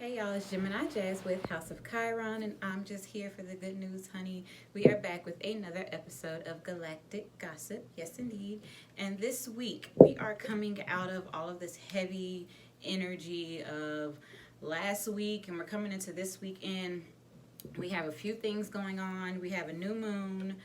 Hey y'all, it's Gemini Jazz with House of Chiron, and I'm just here for the good news, honey. We are back with another episode of Galactic Gossip. Yes, indeed. And this week, we are coming out of all of this heavy energy of last week, and we're coming into this weekend. We have a few things going on. We have a new moon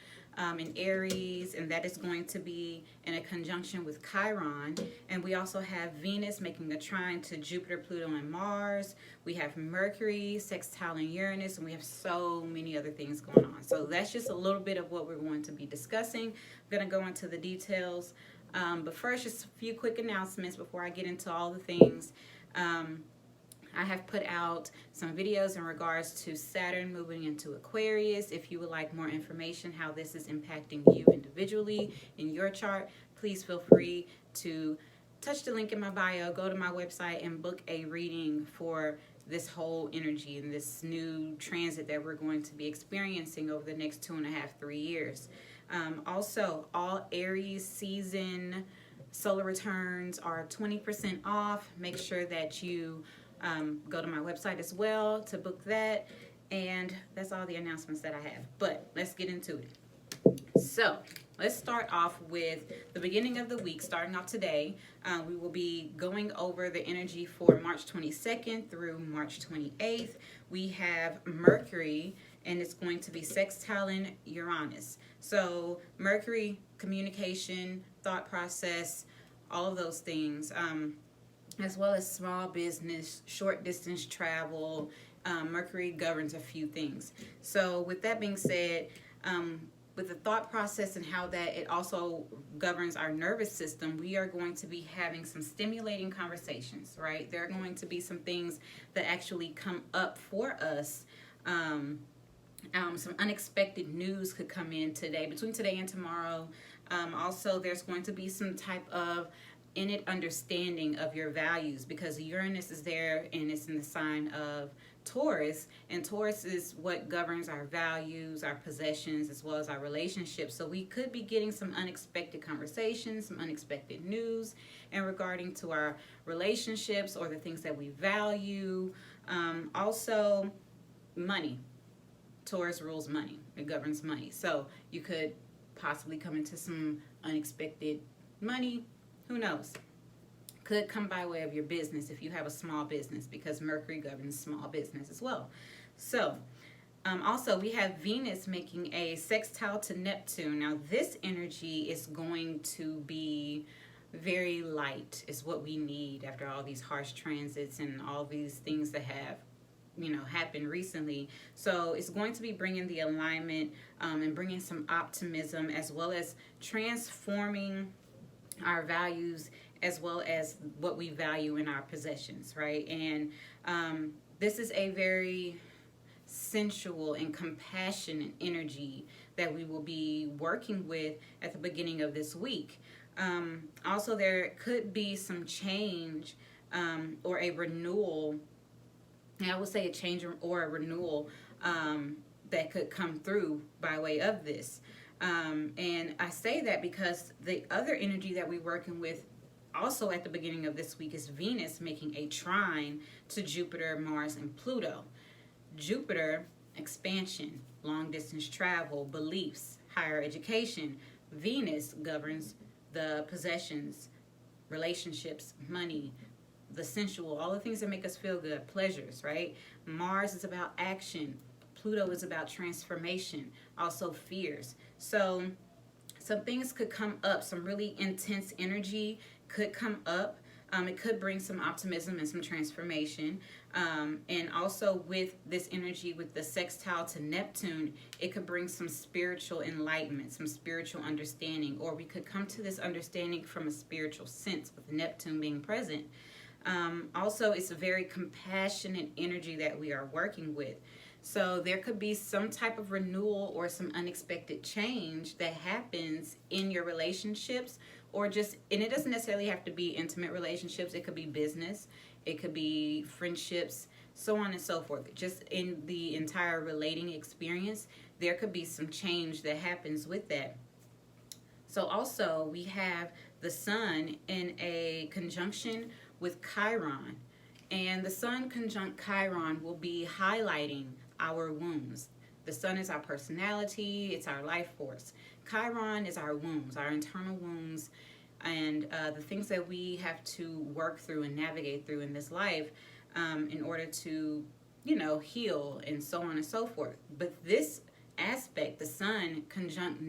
in Aries, and that is going to be in a conjunction with Chiron. And we also have Venus making a trine to Jupiter, Pluto, and Mars. We have Mercury sextiling Uranus, and we have so many other things going on. So that's just a little bit of what we're going to be discussing. I'm going to go into the details. But first, just a few quick announcements before I get into all the things. I have put out some videos in regards to Saturn moving into Aquarius. If you would like more information how this is impacting you individually in your chart, please feel free to touch the link in my bio, go to my website, and book a reading for this whole energy and this new transit that we're going to be experiencing over the next 2.5, 3 years. Also, all Aries season solar returns are 20% off. Make sure that you go to my website as well to book that. And that's all the announcements that I have. But let's get into it. So let's start off with the beginning of the week. Starting off today, we will be going over the energy for March 22nd through March 28th. We have Mercury, and it's going to be sextiling Uranus. So Mercury, communication, thought process, all of those things. As well as small business, short distance travel. Mercury governs a few things. So with that being said, with the thought process and how that it also governs our nervous system, we are going to be having some stimulating conversations, right? There are going to be some things that actually come up for us. Some unexpected news could come in today, between today and tomorrow. Also, there's going to be some type of innate understanding of your values, because Uranus is there and it's in the sign of Taurus, and Taurus is what governs our values, our possessions, as well as our relationships. So we could be getting some unexpected conversations, some unexpected news in regarding to our relationships or the things that we value. Also, money. Taurus rules money. It governs money. So you could possibly come into some unexpected money. Who knows? Could come by way of your business if you have a small business, because Mercury governs small business as well. So, also we have Venus making a sextile to Neptune. Now this energy is going to be very light, is what we need after all these harsh transits and all these things that have happened recently. So it's going to be bringing the alignment and bringing some optimism, as well as transforming our values, as well as what we value in our possessions, right? And this is a very sensual and compassionate energy that we will be working with at the beginning of this week. Also, there could be some change or a renewal. I would say a change or a renewal that could come through by way of this. And I say that because the other energy that we're working with also at the beginning of this week is Venus making a trine to Jupiter, Mars, and Pluto. Jupiter, expansion, long distance travel, beliefs, higher education. Venus governs the possessions, relationships, money, the sensual, all the things that make us feel good, pleasures, right? Mars is about action. Pluto is about transformation, also fears. So some things could come up, some really intense energy could come up. It could bring some optimism and some transformation. And also with this energy, with the sextile to Neptune, it could bring some spiritual enlightenment, some spiritual understanding, or we could come to this understanding from a spiritual sense with Neptune being present. Also, it's a very compassionate energy that we are working with. So there could be some type of renewal or some unexpected change that happens in your relationships, or just, and it doesn't necessarily have to be intimate relationships. It could be business, it could be friendships, so on and so forth. Just in the entire relating experience, there could be some change that happens with that. So also we have the sun in a conjunction with Chiron. And the sun conjunct Chiron will be highlighting our wounds. The sun is our personality, it's our life force. Chiron is our wounds, our internal wounds, and the things that we have to work through and navigate through in this life in order to, heal and so on and so forth. But this aspect, the sun conjunct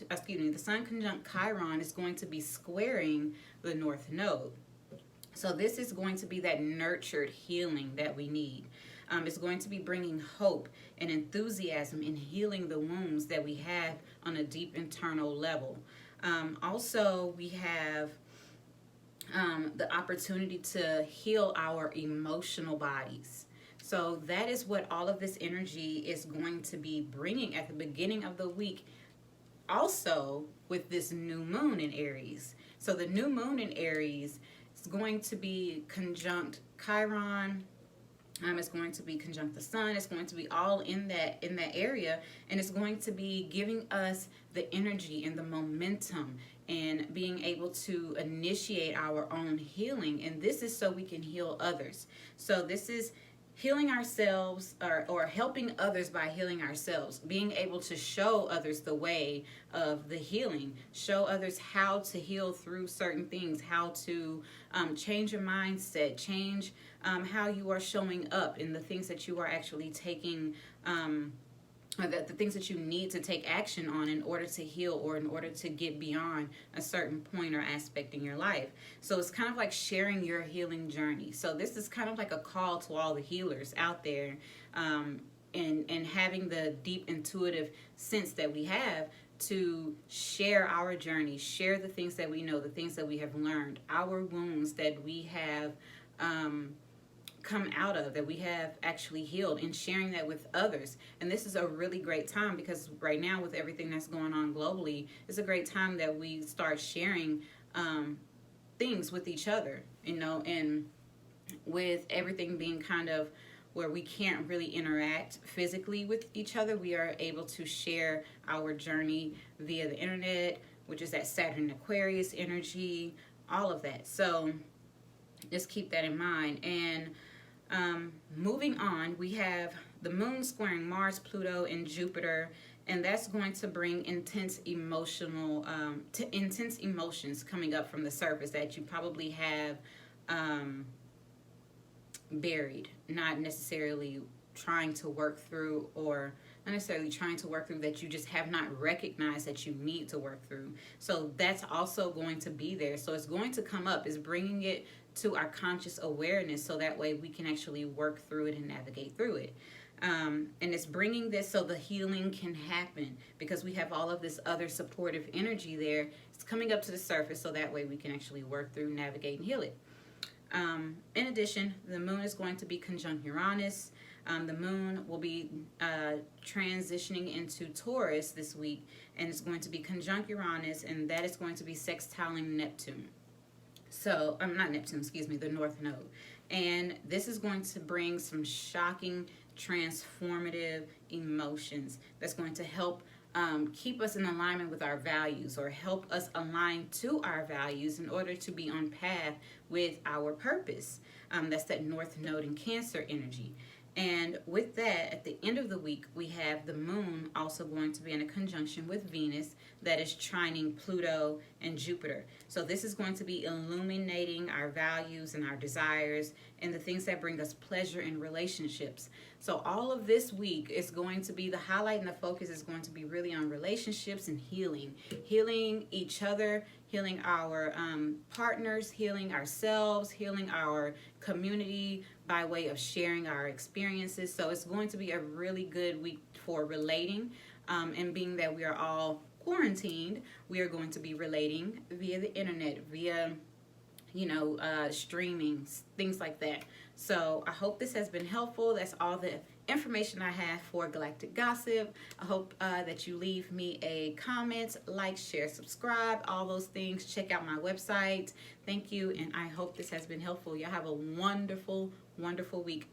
the sun conjunct Chiron is going to be squaring the North Node. So this is going to be that nurtured healing that we need. It's going to be bringing hope and enthusiasm in healing the wounds that we have on a deep internal level. Also, we have the opportunity to heal our emotional bodies. So that is what all of this energy is going to be bringing at the beginning of the week. Also, with this new moon in Aries. So the new moon in Aries is going to be conjunct Chiron. It's going to be conjunct the sun. It's going to be all in that area, and it's going to be giving us the energy and the momentum and being able to initiate our own healing. And this is so we can heal others. So this is healing ourselves or helping others by healing ourselves, being able to show others the way of the healing, show others how to heal through certain things, how to change your mindset, change how you are showing up in the things that you are actually taking, or the things that you need to take action on in order to heal or in order to get beyond a certain point or aspect in your life. So it's kind of like sharing your healing journey. So this is kind of like a call to all the healers out there, and having the deep intuitive sense that we have to share our journey, share the things that we know, the things that we have learned, our wounds that we have come out of, that we have actually healed, and sharing that with others. And this is a really great time, because right now with everything that's going on globally, it's a great time that we start sharing things with each other, and with everything being kind of where we can't really interact physically with each other, we are able to share our journey via the internet, which is that Saturn Aquarius energy, all of that. So just keep that in mind. And moving on, we have the moon squaring Mars, Pluto, and Jupiter, and that's going to bring intense emotions coming up from the surface that you probably have buried, not necessarily trying to work through, or not necessarily trying to work through, that you just have not recognized that you need to work through. So that's also going to be there. So it's going to come up, is bringing it to our conscious awareness, so that way we can actually work through it and navigate through it. And it's bringing this so the healing can happen, because we have all of this other supportive energy there. It's coming up to the surface, so that way we can actually work through, navigate, and heal it. In addition, the moon is going to be conjunct Uranus. The moon will be transitioning into Taurus this week, and it's going to be conjunct Uranus, and that is going to be sextiling Neptune. So, not Neptune, excuse me, the North Node. And this is going to bring some shocking, transformative emotions that's going to help keep us in alignment with our values, or help us align to our values in order to be on path with our purpose. That's that North Node and Cancer energy. And with that, at the end of the week, we have the moon also going to be in a conjunction with Venus that is trining Pluto and Jupiter. So this is going to be illuminating our values and our desires and the things that bring us pleasure in relationships. So all of this week is going to be, the highlight and the focus is going to be really on relationships and healing each other, healing our partners, healing ourselves, healing our community by way of sharing our experiences. So it's going to be a really good week for relating, and being that we are all quarantined, we are going to be relating via the internet, via streaming, things like that. So I hope this has been helpful. That's all the information I have for Galactic Gossip. I hope that you leave me a comment, like, share, subscribe, all those things. Check out my website. Thank you, and I hope this has been helpful. Y'all have a wonderful, wonderful week.